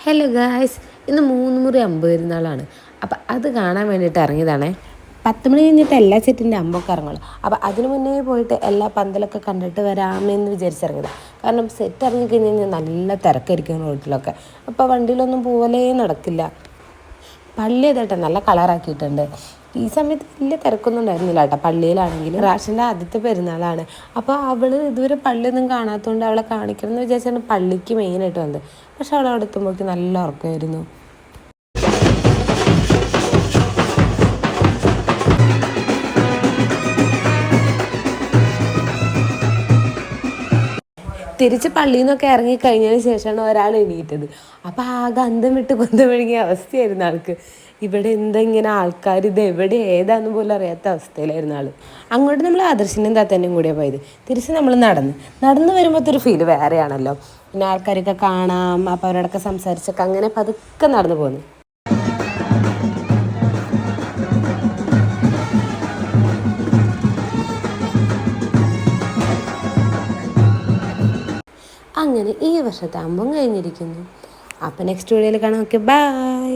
Hello guys, ഇന്ന് 3 മുറി അമ്പ് പെരുന്നാളാണ്. അപ്പം അത് കാണാൻ വേണ്ടിയിട്ട് ഇറങ്ങിയതാണേ. 10 മണി കഴിഞ്ഞിട്ട് എല്ലാ സെറ്റിൻ്റെ അമ്പൊക്കെ ഇറങ്ങുള്ളൂ. അപ്പം അതിന് മുന്നേ പോയിട്ട് എല്ലാ പന്തലൊക്കെ കണ്ടിട്ട് വരാമെന്ന് വിചാരിച്ചിറങ്ങിയതാണ്. കാരണം സെറ്റ് ഇറങ്ങിക്കഴിഞ്ഞ് കഴിഞ്ഞാൽ നല്ല തിരക്കായിരിക്കും റോഡിലൊക്കെ. അപ്പോൾ വണ്ടിയിലൊന്നും പോകലേ നടക്കില്ല. പള്ളി ഏതാട്ടെ നല്ല കളറാക്കിയിട്ടുണ്ട്. ഈ സമയത്ത് വലിയ തിരക്കൊന്നും ഉണ്ടായിരുന്നില്ല കേട്ടോ. പള്ളിയിലാണെങ്കിൽ റാഷിൻ്റെ ആദ്യത്തെ പെരുന്നാളാണ്. അപ്പോൾ അവൾ ഇതുവരെ പള്ളിയൊന്നും കാണാത്തതുകൊണ്ട് അവളെ കാണിക്കണം എന്ന് വിചാരിച്ചാണ് പള്ളിക്ക് മെയിനായിട്ട് വന്നത്. പക്ഷെ അവൾ അവിടെ എത്തുമ്പോഴേക്കും നല്ല ഉറക്കമായിരുന്നു. തിരിച്ച് പള്ളിയിൽ നിന്നൊക്കെ ഇറങ്ങി കഴിഞ്ഞതിന് ശേഷമാണ് ഒരാൾ എണീറ്റത്. അപ്പോൾ ആകെ അന്തം വിട്ട് കൊന്തം വിഴുങ്ങിയ അവസ്ഥയായിരുന്നു ആൾക്ക്. ഇവിടെ എന്താ ഇങ്ങനെ ആൾക്കാർ, ഇത് എവിടെ ഏതാന്ന് പോലും അറിയാത്ത അവസ്ഥയിലായിരുന്നു ആൾ. അങ്ങോട്ട് നമ്മൾ ആദർശിനും താത്തൻ്റെയും കൂടിയാണ് പോയത്. തിരിച്ച് നമ്മൾ നടന്ന് വരുമ്പോഴത്തെ ഒരു ഫീല് വേറെയാണല്ലോ. പിന്നെ ആൾക്കാരൊക്കെ കാണാം, അപ്പോൾ അവരോടൊക്കെ സംസാരിച്ചൊക്കെ അങ്ങനെ പതുക്കെ നടന്നു പോകുന്നു. അങ്ങനെ ഈ വർഷത്തെ അമ്പം കഴിഞ്ഞിരിക്കുന്നു. അപ്പോൾ നെക്സ്റ്റ് വീഡിയോയിൽ കാണാം. Okay, by.